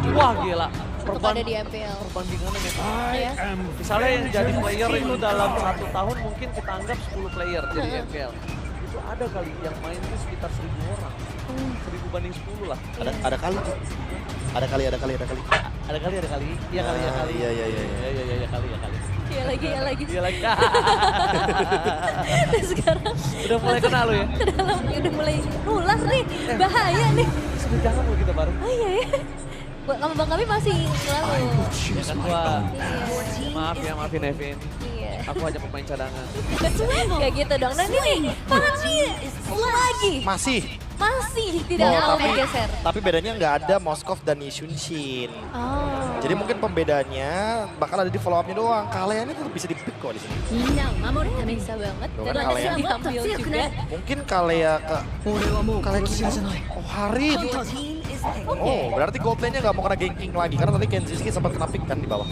Wah gila. Untuk ada di MPL. Perbandingannya gitu. Ya. Misalnya yang jadi player itu dalam 1 tahun mungkin kita anggap 10 player jadi MPL. Itu ada kali yang main itu sekitar 1000 orang. 1000 banding 10 lah. Ada kali tuh. Ada kali. Ada kali. Iya kali. Iya. Iya kali. Iya lagi. Iya lagi. Dan sekarang Udah mulai kenal lu ya? ke dalam udah mulai nular nih. Bahaya nih. Sudah jangan lu kita baru. Oh iya ya. Lama Bang Kami masih selalu. Ya kan gua, Iya. maafin Evin. Iya. Aku hanya pemain cadangan. Kayak gitu dong. Dan ini Fahmi lagi masih tidak mau tapi, bergeser. tapi bedanya nggak ada Moskov dan Ishunshin. Oh. Jadi mungkin pembedanya bakal ada di follow up-nya doang. Kalian itu bisa di-pick kok di sini. Bisa banget. Tuh Dan kan bisa kalian. diambil juga. Mungkin Kalea ke Harit. Oh, berarti gold lane-nya nggak mau kena ganking lagi karena tadi Kenziski sempat kena pick kan di bawah.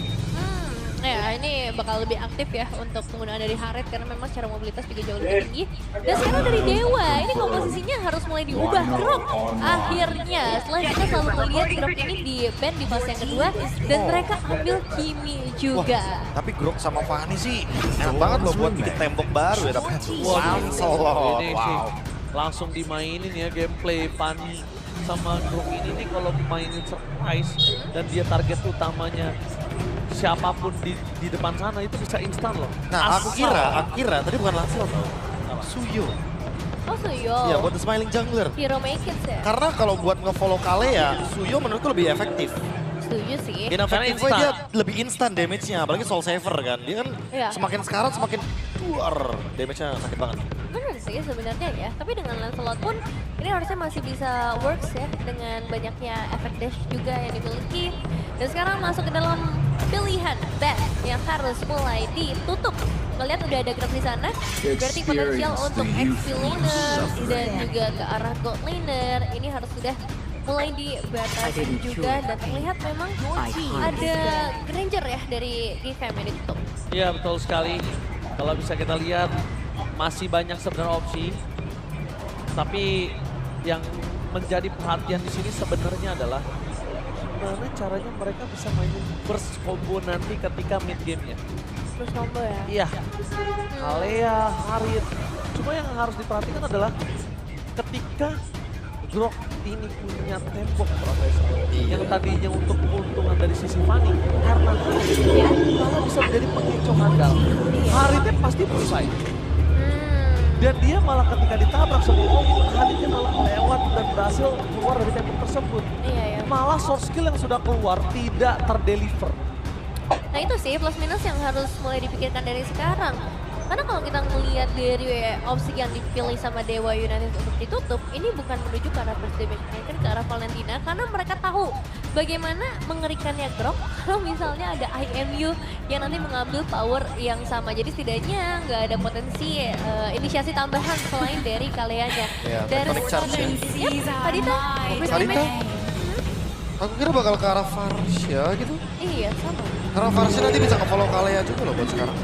Ya ini bakal lebih aktif ya untuk penggunaan dari Harit karena memang secara mobilitas juga jauh lebih tinggi. Dan sekarang dari Dewa, ini komposisinya harus mulai diubah. Grok akhirnya setelah kita selalu melihat Grok ini di ban di fase yang kedua dan mereka ambil Kimi juga. Tapi Grok sama Fanny sih enak banget loh buat bikin tembok baru ya. Tapi langsung loh. Ini sih langsung dimainin ya gameplay Fanny sama Grok ini nih kalau mainin surprise dan dia target utamanya siapapun di depan sana itu bisa instan loh. Nah, aku kira tadi bukan Lancelot loh. Suyo. Oh Suyo. Iya, buat the smiling jungler. Hero Make It ya? Karena kalau buat nge-follow Kalea, Suyo menurutku lebih efektif. Setuju sih. In effective way dia lebih instan damage-nya, apalagi Soul Saver kan. Dia kan Iya. semakin sekarat semakin duar, damage-nya sakit banget. Benar sih sebenarnya ya, tapi dengan Lancelot pun ini harusnya masih bisa works ya dengan banyaknya efek dash juga yang dimiliki. Dan sekarang masuk ke dalam pilihan ban yang harus mulai ditutup. Melihat udah ada grab di sana, berarti potensial untuk XP laner dan juga ke arah gold laner ini harus sudah mulai dibatasi juga dan terlihat memang ada Granger ya dari Gfam yang ditutup. Iya betul sekali. Kalau bisa kita lihat masih banyak sebenarnya opsi. Tapi yang menjadi perhatian di sini sebenarnya adalah gimana caranya mereka bisa mainin burst combo nanti ketika mid game-nya. Terus combo ya? Iya. Kalea, Harit. Cuma yang harus diperhatikan adalah ketika Grok ini punya tembok Profesor. Yang tadinya untuk keuntungan dari sisi Fanny. Karena Harit malah bisa menjadi pengecoh handal. Haritnya pasti selesai. Dan dia malah ketika ditabrak sama Omin, Haritnya malah lewat dan berhasil keluar dari tembok tersebut. Iya ya. Malah source skill yang sudah keluar tidak terdeliver. Nah itu sih plus minus yang harus mulai dipikirkan dari sekarang. Karena kalau kita melihat dari opsi yang dipilih sama Dewa United untuk ditutup, ini bukan menuju ke arah burst damage, melainkan ke arah Valentina. Karena mereka tahu bagaimana mengerikannya Grok kalau misalnya ada IMU yang nanti mengambil power yang sama. Jadi setidaknya nggak ada potensi inisiasi tambahan selain dari Kaleanya. Ya, Dan tectonic charge ya. ya, Hadita, burst Hadita? damage. Aku kira bakal ke arah Varsha gitu. Iya sama. Karena Varsha nanti bisa nge-follow Kalea juga loh buat sekarang.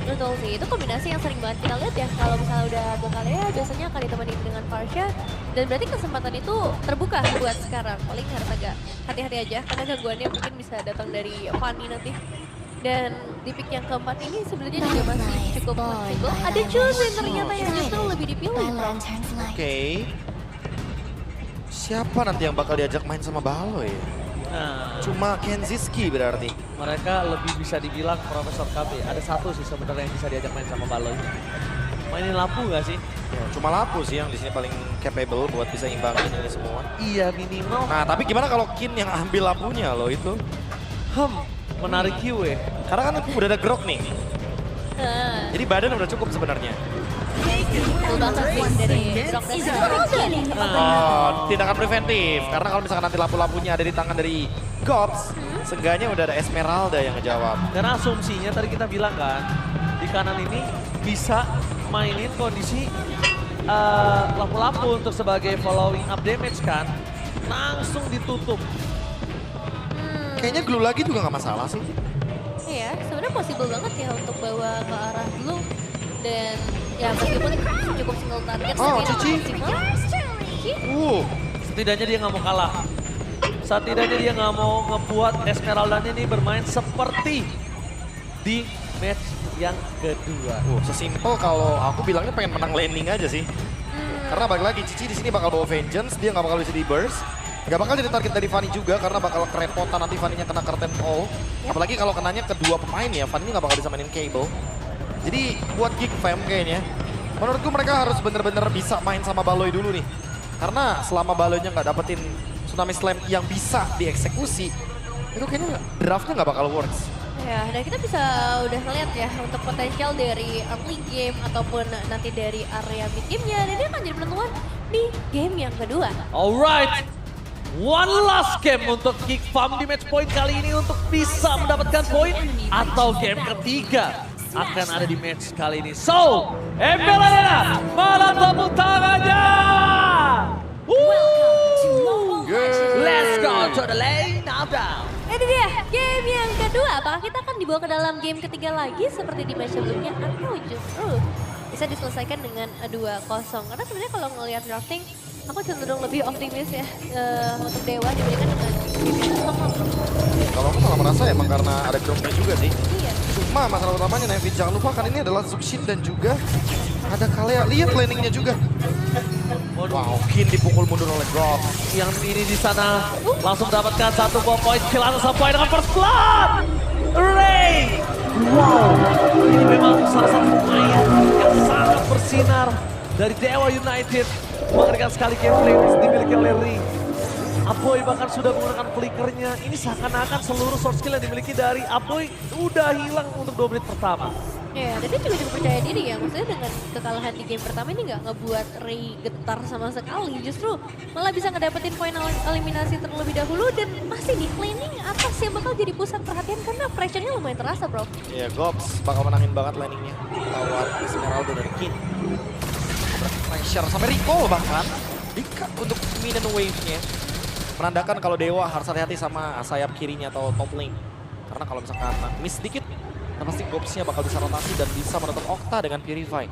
Betul sih, itu kombinasi yang sering banget kita lihat ya. Kalau misalnya udah ada Kalea, biasanya akan ditemani dengan Varsha. Dan berarti kesempatan itu terbuka buat sekarang. Paling harus agak hati-hati aja, karena gangguannya mungkin bisa datang dari Fanny nanti. Dan di pick yang keempat ini sebenarnya juga masih cukup fleksibel. Ada Chosen ternyata yang justru lebih dipilih. Oke. Siapa nanti yang bakal diajak main sama Balo ya? Nah, Cuma Kenziski berarti. mereka lebih bisa dibilang Profesor KB. Ada satu sih sebenarnya yang bisa diajak main sama Baloy. Mainin lampu nggak sih? Ya, cuma Lapu sih yang di sini paling capable buat bisa imbangin ini semua. Iya minimal. Nah, tapi gimana kalau Kin yang ambil Lapunya loh itu? Menarik QE. Karena kan udah ada Grok nih. Jadi badan udah cukup sebenarnya. Betul banget sih dari Grok dan juga nih. Oh, tindakan preventif. Karena kalau misalkan nanti lampu-lampunya ada di tangan dari Gops, seenggaknya udah ada Esmeralda yang ngejawab. Karena asumsinya tadi kita bilang kan, di kanan ini bisa mainin kondisi lampu-lampu untuk sebagai following up damage kan. Langsung ditutup. Kayaknya glue lagi juga nggak masalah sih. Iya, sebenarnya possible banget ya untuk bawa ke arah blue. Dan ya meskipun cukup single target, Oh, tapi Cici. maksimal. Cici? Setidaknya dia nggak mau kalah Setidaknya dia nggak mau ngebuat Esmeralda ini bermain seperti di match yang kedua. Sesimpel kalau aku bilangnya pengen menang landing aja sih. Karena balik lagi Cici di sini bakal bawa vengeance, dia nggak bakal bisa di burst. Nggak bakal jadi target dari Fanny juga karena bakal kerepotan nanti Fanny-nya kena curtain all. Apalagi kalau kenanya kedua pemain ya, Fanny nggak bakal bisa mainin cable. Jadi buat Geek Fam kayaknya, menurutku mereka harus bener-bener bisa main sama Baloy dulu nih. Karena selama Baloy-nya nggak dapetin Tsunami Slam yang bisa dieksekusi, itu kayaknya draftnya nggak bakal works. Ya, dan kita bisa udah ngeliat ya untuk potensial dari early game ataupun nanti dari area mid game-nya. Dan dia akan jadi penentuan di game yang kedua. Alright, one last game untuk Geek Farm di match point kali ini untuk bisa mendapatkan poin atau game ketiga akan ada di match kali ini. So, Embelena, mana tepuk tangannya? Let's go to the lane now down. Itu dia game yang kedua. Apakah kita akan dibawa ke dalam game ketiga lagi seperti di match sebelumnya atau justru bisa diselesaikan dengan 2-0? Karena sebenarnya kalau ngelihat drafting, aku cenderung lebih optimis ya untuk Dewa dibandingkan dengan game yang pertama. Kalau aku malah merasa emang karena ada dropnya juga sih. Iya. Cuma masalah utamanya Nevi, jangan lupa kan ini adalah Zuxin dan juga ada Kalea. Lihat landingnya juga. Wow, Kin dipukul mundur oleh Grok. Yang ini di sana langsung mendapatkan satu buah poin kill atau satu poin dengan first blood. Ray. Wow, ini memang salah satu pemain yang sangat bersinar dari Dewa United. Mengerikan sekali gameplay yang dimiliki oleh Ray. Aboy bahkan sudah menggunakan flickernya. Ini seakan-akan seluruh source skill yang dimiliki dari Aboy udah hilang untuk 2 menit pertama. Ya, dan dia juga cukup percaya diri ya. Maksudnya dengan kekalahan di game pertama ini nggak ngebuat Ray getar sama sekali. Justru malah bisa ngedapetin poin eliminasi terlebih dahulu. Dan masih di planning atas yang bakal jadi pusat perhatian karena pressure-nya lumayan terasa, bro. Iya, Gops bakal menangin banget landingnya lawan Esmeralda dari Kin. Pressure sampai recall bahkan. Di-cut untuk minion wave-nya. Menandakan kalau Dewa harus hati-hati sama sayap kirinya atau top lane. Karena kalau misalkan miss sedikit, pasti Gops-nya bakal bisa rotasi dan bisa menutup Okta dengan Purify.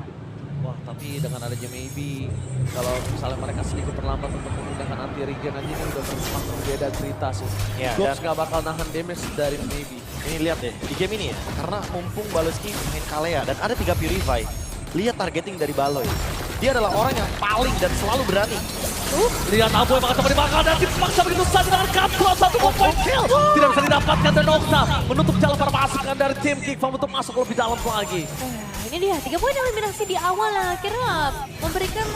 Wah, tapi dengan adanya maybe kalau misalnya mereka sedikit terlambat untuk menggunakan anti regen aja ini udah semakin beda cerita sih. Ya, Gops dan gak bakal nahan damage dari maybe. ini lihat deh di game ini ya, karena mumpung Baloski main Kalea dan ada 3 Purify. Lihat targeting dari Baloy. Dia adalah orang yang paling dan selalu berani. Lihat Aboy bakal coba dibakar dan dipaksa begitu saja dengan cutthroat satu point kill. Tidak bisa didapatkan dan Okta menutup jalan para pasukan dari tim Geek Farm untuk masuk lebih dalam lagi. Ini dia 3 poin eliminasi di awal yang akhirnya memberikan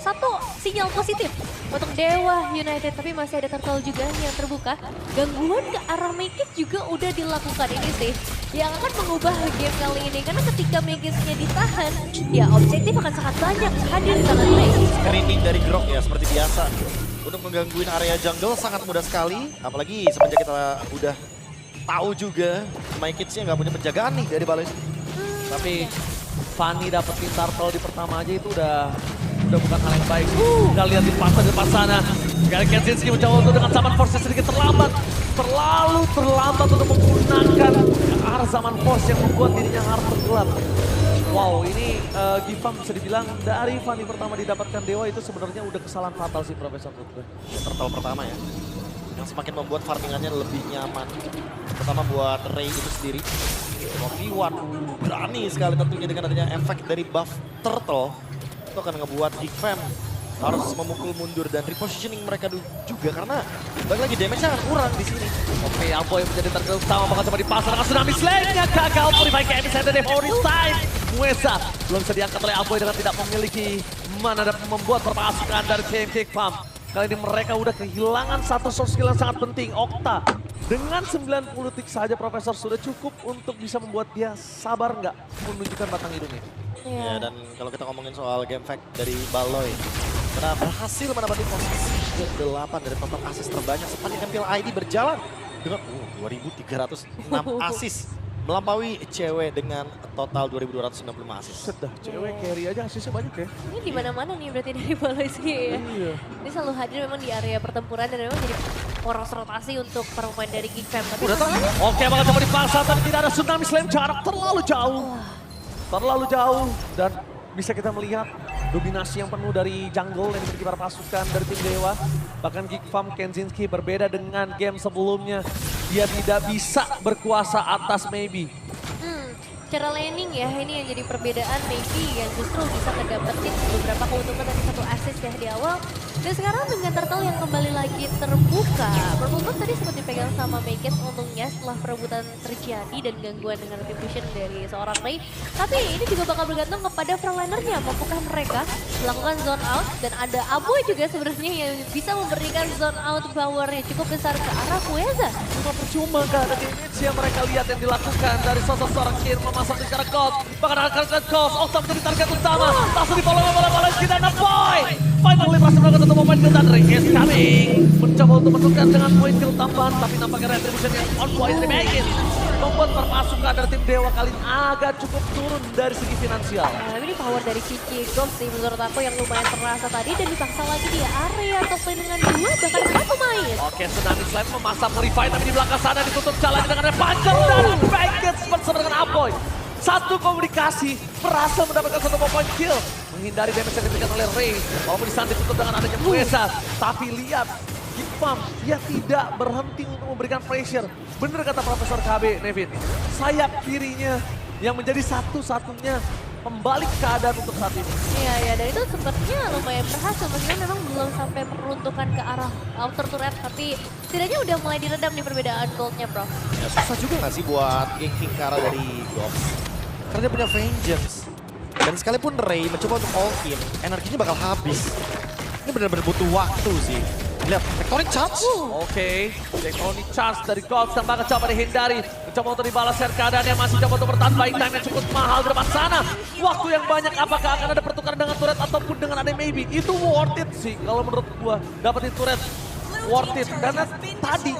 satu sinyal positif untuk Dewa United. Tapi masih ada turtle juga yang terbuka. Gangguan ke arah Megis juga udah dilakukan ini sih. Yang akan mengubah game kali ini. Karena ketika Megisnya ditahan, ya objektif akan sangat banyak hadir di tangan Megis. Screening dari Grok ya seperti biasa. Untuk menggangguin area jungle sangat mudah sekali. Apalagi semenjak kita udah tahu juga My Kids-nya nggak punya penjagaan nih dari Baloy. Tapi Fanny dapetin turtle di pertama aja itu udah bukan hal yang baik. Kita lihat di depan sana. Sekali Kensinski mencoba untuk dengan zaman force sedikit terlambat. Terlalu terlambat untuk menggunakan ke arah zaman force yang membuat dirinya harus tenggelam. Wow, ini Gifam bisa dibilang dari Fanny pertama didapatkan Dewa itu sebenarnya udah kesalahan fatal sih Profesor menurut gue. Turtle pertama ya. Yang semakin membuat farmingannya lebih nyaman. Terutama buat Ray itu sendiri. Rocky-Wan berani sekali tentunya dengan adanya efek dari buff Turtle. Itu akan ngebuat Geek Fam harus memukul mundur dan repositioning mereka juga karena balik lagi damage-nya akan kurang di sini. Oke, Aboy menjadi target utama bakal coba dipasang dengan Tsunami Slam-nya gagal. Purify ke episode dari Holy Time. Muesa belum bisa diangkat oleh Aboy dengan tidak memiliki mana dapat membuat perpasukan dari tim Geek Farm. Kali ini mereka udah kehilangan satu source skill yang sangat penting, Okta. Dengan 90 detik saja Profesor sudah cukup untuk bisa membuat dia sabar nggak menunjukkan batang hidungnya. Ya, dan kalau kita ngomongin soal game fact dari Baloy, karena berhasil mendapati posisi ke-8 dari total assist terbanyak sepanjang MPL ID berjalan dengan 2.306 assist. Melampaui cewek dengan total 2.295 assist. Sedah, cewek carry aja asisnya banyak ya. Ini di mana-mana nih berarti dari Baloy sih ya. Iya. Ini selalu hadir memang di area pertempuran dan memang jadi poros rotasi untuk para pemain dari Geek Fam. Tapi Udah tahu. masalahnya Oke, bakal coba dipaksa tapi tidak ada Tsunami Slam, jarak terlalu jauh. Terlalu jauh dan bisa kita melihat dominasi yang penuh dari jungle yang dimiliki para pasukan dari tim Dewa. Bahkan Geek Farm Kenzinski berbeda dengan game sebelumnya. Dia tidak bisa berkuasa atas Maybe. Cara laning ya, ini yang jadi perbedaan Maybe yang justru bisa ngedapetin beberapa keuntungan dari satu assist ya di awal. Dan sekarang dengan Turtle yang kembali lagi terbuka. Purple Buff tadi sempat dipegang sama Maykes untungnya setelah perebutan terjadi dan gangguan dengan tim vision dari seorang Ray. Tapi ini juga bakal bergantung kepada frontlinernya. Mampukah mereka melakukan zone out dan ada Aboy juga sebenarnya yang bisa memberikan zone out power yang cukup besar ke arah Fueza. Cuma percuma gak ada damage yang mereka lihat yang dilakukan dari sosok seorang Kir memasang di secara Ghost. Bahkan akan Ghost, Octam menjadi target utama. Langsung difollow oleh Balenski dan Aboy. Finally berhasil melakukan satu poin kill dan Ray is coming. Mencoba untuk menukar dengan poin kill tambahan, tapi nampaknya retribution yang on point dari Maykes membuat perpasukan dari tim Dewa kali ini agak cukup turun dari segi finansial. Nah, ini power dari Cici Ghost sih menurut aku yang lumayan terasa tadi dan dipaksa lagi di area top lane dengan 2 bahkan 4 pemain. Oke, Tsunami Slam memasang Purify tapi di belakang sana ditutup jalan dengan ada panjang dan Maykes bersama dengan Aboy. Satu komunikasi berhasil mendapatkan satu poin kill. Menghindari damage yang diberikan oleh Ray. Walaupun di sana ditutup dengan adanya Fueza. Tapi lihat, Geek Farm dia tidak berhenti untuk memberikan pressure. Bener kata Profesor KB, Nevin. Sayap kirinya yang menjadi satu-satunya pembalik keadaan untuk saat ini. Iya, dan itu sepertinya lumayan berhasil. Meskipun memang belum sampai meruntuhkan ke arah outer turret, tapi setidaknya udah mulai diredam nih perbedaan goldnya, Bro. Ya, susah juga gak sih buat ganking ke arah dari Gops? Karena dia punya Vengeance. Dan sekalipun Ray mencoba untuk all in, energinya bakal habis. Ini benar-benar butuh waktu sih. Lihat, Tectonic Charge. Oke, Tectonic Charge dari Gold tambah coba dihindari. Mencoba untuk dibalas keadaan yang masih coba untuk bertahan. Baik time yang cukup mahal di depan sana. Waktu yang banyak apakah akan ada pertukaran dengan turret ataupun dengan ada Maybe. Itu worth it sih kalau menurut gua. Dapetin turret worth it. Karena tadi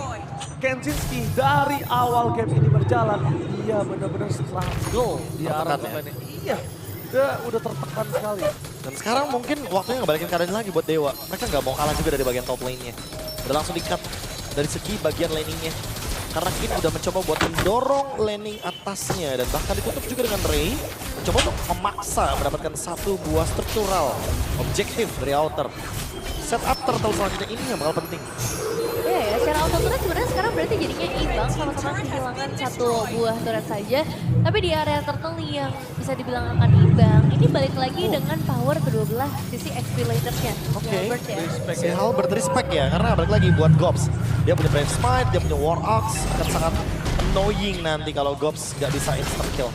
Kenzinski dari awal game ini berjalan. Dia benar-benar struggle di arah Tertekan ini. Iya, dia udah tertekan sekali. Dan sekarang mungkin waktunya ngebalikin keadaan lagi buat Dewa. Mereka nggak mau kalah juga dari bagian top lane-nya. Udah langsung di-cut dari segi bagian laning-nya. Karena Kin udah mencoba buat mendorong laning atasnya. Dan bahkan ditutup juga dengan Ray. Mencoba untuk memaksa mendapatkan satu buah struktural objektif dari outer. Setup turtle selanjutnya ini yang bakal penting. Iya ya, secara auto turret sebenarnya sekarang berarti jadinya imbang, sama-sama kehilangan satu buah turret saja. Tapi di area turtle yang bisa dibilang akan imbang, ini balik lagi dengan power kedua belah sisi XP lanernya. Oke, Halberd ya. si Halberd respect ya, karena balik lagi buat Gops. Dia punya Brave Smite, dia punya War Axe, akan sangat annoying nanti kalau Gops nggak bisa instant kill.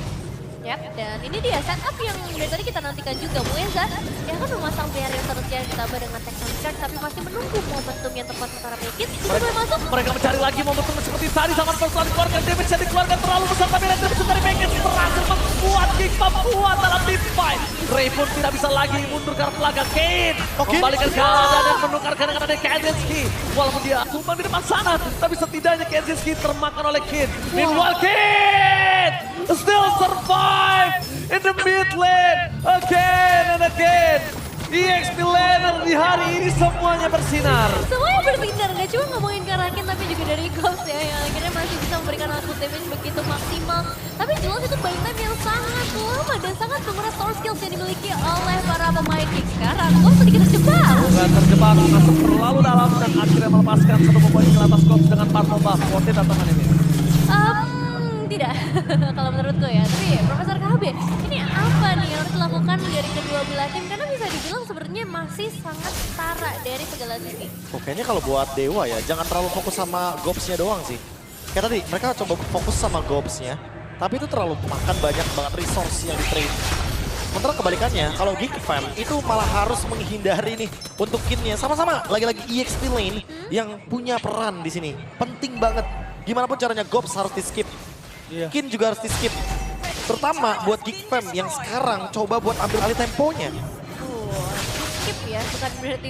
Yap, dan ini dia setup yang dari tadi kita nantikan juga. Fueza yang akan memasang barrier terusnya ditambah dengan Tectonic Charge, tapi masih menunggu momentum yang tepat antara Maykes. Sudah mulai masuk. Mereka mencari lagi momentum seperti tadi sama persoalan dikeluarkan. Damage yang dikeluarkan terlalu besar tapi retribution dari Maykes berhasil membuat Geek Farm kuat dalam team fight. Ray pun tidak bisa lagi mundur ke arah belakang. Kane membalikan keadaan dan menukarkan dengan ada Kenzinski. Walaupun dia tumbang di depan sana, tapi setidaknya Kenzinski termakan oleh Kane. Meanwhile Kane still survive in the mid lane again and again. EXP laner di hari ini semuanya bersinar. Semuanya bersinar, gak cuma ngomongin ke Raken tapi juga dari Ghost ya, yang akhirnya masih bisa memberikan output damage begitu maksimal. Tapi jelas itu buy time yang sangat lama dan sangat menguras store skills yang dimiliki oleh para pemain Geek. Sekarang Ghost sedikit terjebak. Bukan terjebak, masuk terlalu dalam dan akhirnya melepaskan satu poin ke atas Gops dengan Purple Buff. Worth it atau nggak ini? Tidak, kalau menurutku ya. Tapi Profesor KB, ini apa nih yang harus dilakukan dari kedua belah tim? Karena bisa dibilang sebenarnya masih sangat setara dari segala sisi. Kayaknya kalau buat Dewa ya, jangan terlalu fokus sama Gobs-nya doang sih. Kayak tadi, mereka coba fokus sama Gobs-nya, tapi itu terlalu makan banyak banget resource yang di-trade. Sementara kebalikannya, kalau Geek Farm itu malah harus menghindari nih untuk Kin-nya. Sama-sama, lagi-lagi EXP lane yang punya peran di sini. Penting banget. Gimana pun caranya Gobs harus di-skip. Kin juga harus di-skip. Terutama buat Geek Farm yang sekarang coba buat ambil alih temponya. Skip ya, bukan berarti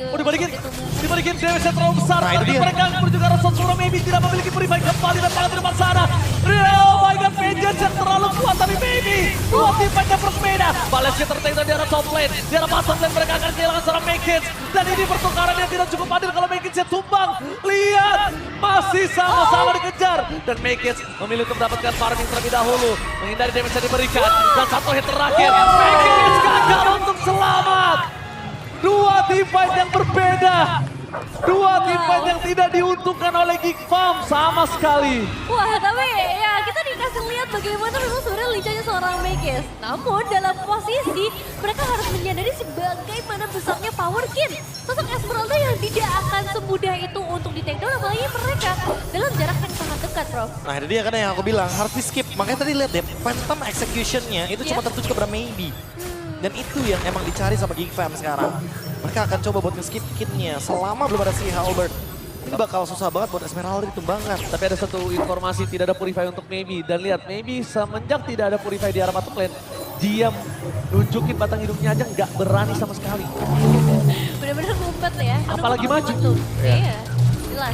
Dibalikin damage yang terlalu besar. Nah, itu Tapi dia. mereka pun juga Rosot Suro Maybe tidak memiliki Purify kembali dan tangan di depan sana. Oh my god, Vengeance yang terlalu kuat tapi Maybe dua tim banyak berbeda. Balesnya tertengah di arah top lane. Di arah bottom lane mereka akan kehilangan seorang Maykes. Dan ini pertukaran yang tidak cukup adil kalau Maykes yang tumbang. Lihat, masih sama-sama dikejar. Dan Maykes memilih untuk mendapatkan farming terlebih dahulu. Menghindari damage yang diberikan. Dan satu hit terakhir, Maykes gagal untuk selamat. Dua team fight yang berbeda. Dua team fight yang tidak diuntungkan oleh Geek Farm sama sekali. Wah, tapi ya kita dikasih lihat bagaimana memang sebenarnya lincahnya seorang Megis. Namun dalam posisi mereka harus menyadari sebagaimana besarnya Power Kin. Sosok Esmeralda yang tidak akan semudah itu untuk di take down, apalagi mereka dalam jarak yang sangat dekat, bro. Nah itu dia kan yang aku bilang, harus di skip. Makanya tadi lihat deh, Phantom execution-nya itu cuma tertuju kepada Maybe. Dan itu yang emang dicari sama Geek Fam sekarang. Mereka akan coba buat nge-skip kitnya selama belum ada si Halberd. Ini bakal susah banget buat Esmeralda ditumbangkan. Tapi ada satu informasi, tidak ada Purify untuk Maybe. Dan lihat, Maybe semenjak tidak ada Purify di arah bottom lane, dia nunjukin batang hidungnya aja nggak berani sama sekali. Benar-benar ngumpet ya. Apalagi maju. Iya. Jelas,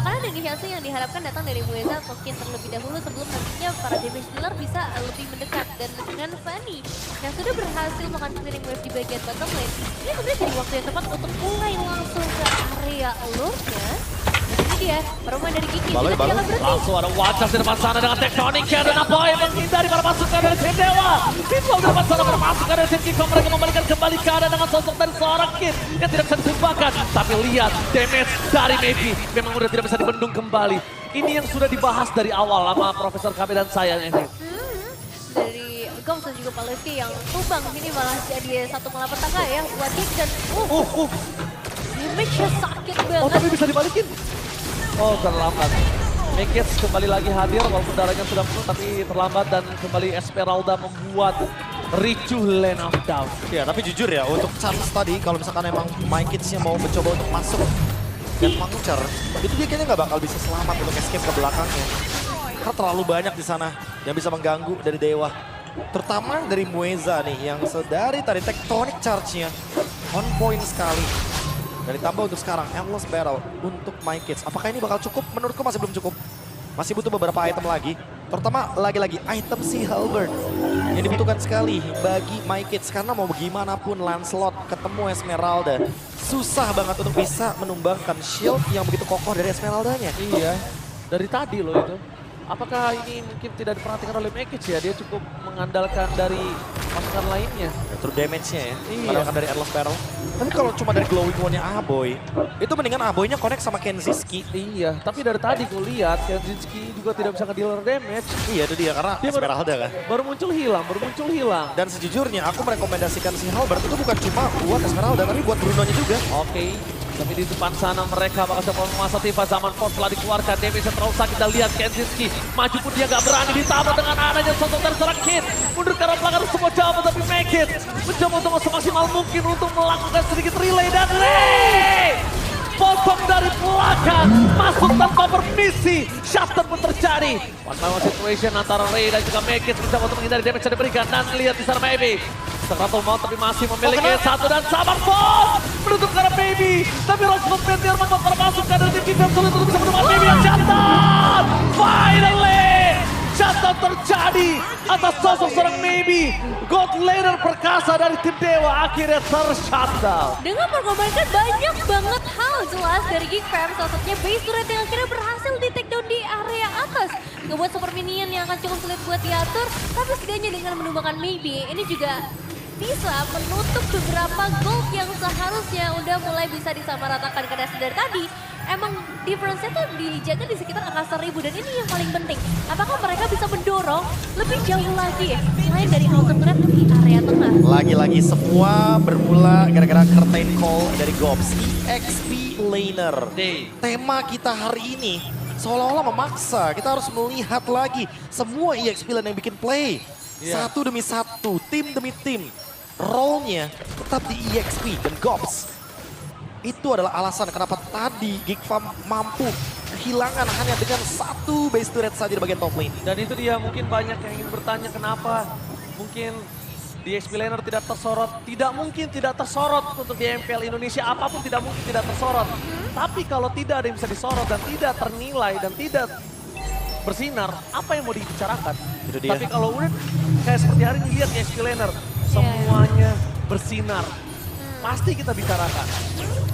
akan ada inisiasi yang diharapkan datang dari Mueza atau Kin terlebih dahulu sebelum nantinya para damage dealer bisa lebih mendekat. Dan dengan Fanny yang sudah berhasil melakukan clearing wave di bagian bottom lane, ini sebenarnya jadi waktu yang tepat untuk mulai langsung ke area lurnya. Dan ini dia, permain dari Kiki, Baloi, tidak baloi. berhenti. Langsung ada Wajah di depan sana dengan Tektonik dan Apoy menghindari para pasukan dari tim Dewa. Visual di depan sana para pasukan dari tim Kiko, mereka membalikan kembali keadaan dengan sosok dari seorang Kid yang tidak bisa ditumbangkan. Tapi lihat damage dari Maybe memang udah tidak bisa dibendung kembali. Ini yang sudah dibahas dari awal sama Profesor KB dan saya ini. Dari Goms dan juga Palesti yang tumbang ini malah jadi satu malapetaka ya buat Kik dan damage-nya sakit banget. Oh tapi bisa dibalikin. Oh terlambat. Mekets kembali lagi hadir walaupun darahnya sudah penuh tapi terlambat dan kembali Esmeralda membuat ricuh Lane of Doubt. Ya tapi jujur ya, untuk chance tadi kalau misalkan emang My Kids-nya mau mencoba untuk masuk dan puncture, itu dia kayaknya nggak bakal bisa selamat untuk escape ke belakangnya. Karena terlalu banyak di sana yang bisa mengganggu dari Dewa. Terutama dari Mueza nih yang sedari tadi tectonic charge-nya on point sekali. Dan ditambah untuk sekarang Endless Battle untuk My Kids. Apakah ini bakal cukup? Menurutku masih belum cukup. Masih butuh beberapa item lagi. Terutama lagi-lagi item si Halberd yang dibutuhkan sekali bagi My Kids. Karena mau bagaimanapun Lancelot ketemu Esmeralda, susah banget untuk bisa menumbangkan shield yang begitu kokoh dari Esmeraldanya. Iya, dari tadi loh itu. Apakah ini mungkin tidak diperhatikan oleh Mekets ya? Dia cukup mengandalkan dari pasukan lainnya. True damage-nya ya, Iya. mengandalkan dari Endless Battle. Tapi kalau cuma dari glowing one-nya Aboy, itu mendingan Aboy-nya connect sama Kenziski. Iya, tapi dari tadi gue lihat Kenzinski juga tidak bisa nge-dealer damage. Iya itu dia, karena Dia Esmeralda kan. Baru muncul hilang. Dan sejujurnya aku merekomendasikan si Halberd itu bukan cuma buat Esmeralda, tapi buat Bruno-nya juga. Oke, tapi di depan sana mereka bakal coba menguasai tiba zaman Force setelah dikeluarkan. Damage yang terlalu sakit, kita lihat Kenzinski maju pun dia gak berani ditambah dengan adanya sosok dari seorang Kid. Mundur ke arah belakang semua jawab tapi Mekit mencoba untuk semaksimal mungkin untuk melakukan sedikit relay dan potong dari belakang, masuk tanpa permisi, shutter pun terjadi. One by one situation antara Ray dan juga Mekit mencoba untuk menghindari damage yang diberikan dan lihat di sana Maybe. Seteratul mau tapi masih memiliki satu dan sabar Fon menutup ke arah Baby. Tapi Rosebud Petir membuat para pasukan dari tim Kifem sulit untuk bisa menemukan Baby yang shutdown. Finally, shutdown terjadi atas sosok seorang Maybe. God laner perkasa dari tim Dewa akhirnya ter-shutdown. Dengan mengorbankan banyak banget hal jelas dari Geek Fam, salah satunya base turret yang akhirnya berhasil di take down di area atas. Ngebuat super minion yang akan cukup sulit buat diatur, tapi setidaknya dengan menumbangkan Maybe, ini juga bisa menutup beberapa gold yang seharusnya udah mulai bisa disamaratakan. Karena dari tadi emang difference-nya tuh dijaga di sekitar angka 1000 dan ini yang paling penting. Apakah mereka bisa mendorong lebih jauh lagi selain dari outer turret di area tengah? Lagi-lagi semua bermula gara-gara curtain call dari Gobs. EXP Laner. Tema kita hari ini seolah-olah memaksa. Kita harus melihat lagi semua EXP Laner yang bikin play. Satu demi satu, tim demi tim. Role-nya tetap di EXP dan Gobs. Itu adalah alasan kenapa tadi Geek Farm mampu kehilangan hanya dengan satu base turret saja di bagian top lane. Dan itu dia, mungkin banyak yang ingin bertanya kenapa mungkin di EXP Laner tidak tersorot. Tidak mungkin tidak tersorot untuk di MPL Indonesia, apapun tidak mungkin tidak tersorot. Tapi kalau tidak ada yang bisa disorot dan tidak ternilai dan tidak bersinar, apa yang mau dibicarakan? Itu dia. Tapi kalau udah kayak seperti hari ini lihat EXP Laner, semuanya bersinar. Pasti kita bicarakan.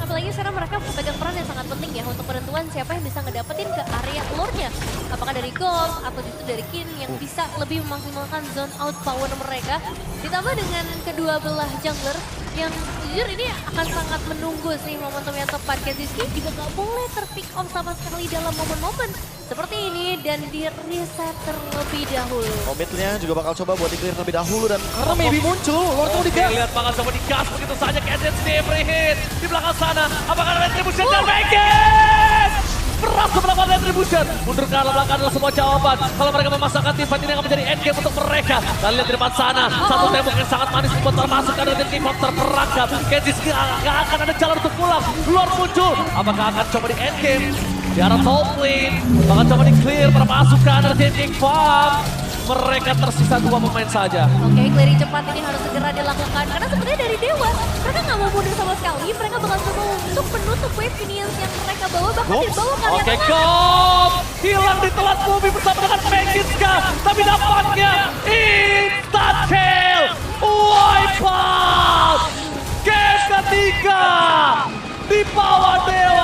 Apalagi sekarang mereka pegang peran yang sangat penting ya untuk penentuan siapa yang bisa ngedapetin ke area lore-nya. apakah dari Ghost atau justru dari Kin yang bisa lebih memaksimalkan zone out power mereka. Ditambah dengan kedua belah jungler yang jujur ini akan sangat menunggu sih momentum yang tepat. Kenziski juga gak boleh terpick off sama sekali dalam momen-momen seperti ini dan di reset terlebih dahulu. Komitnya juga bakal coba buat di-clear terlebih dahulu dan karena maybe muncul, Lord mau digas. Lihat bakal coba digas begitu saja Kenziski free hit di belakang sana. Apakah ada retribution dan Megan? Berhasil melakukan retribution. Mundur ke arah belakang adalah semua jawaban. Kalau mereka memasangkan tim fight ini akan menjadi endgame untuk mereka. Dan lihat di depan sana, satu tembok yang sangat manis untuk termasuk karena tim K-pop terperangkap. Kenziski nggak akan ada jalan untuk pulang. Luar muncul. Apakah akan coba di endgame? Di arah top lane. Bakal coba di clear para pasukan dari tim K-pop. Mereka tersisa 2 pemain saja. Oke, clearing cepat ini harus segera dilakukan karena sebenarnya dari Dewa mereka nggak mau mundur sama sekali. Mereka bakal coba untuk menutup wave minions yang mereka bawa bahkan di bawah kalian Oke, Gop hilang di telat bumi bersama dengan Megiska, tapi dampaknya instant kill, wipe out, game ketiga di bawah Dewa.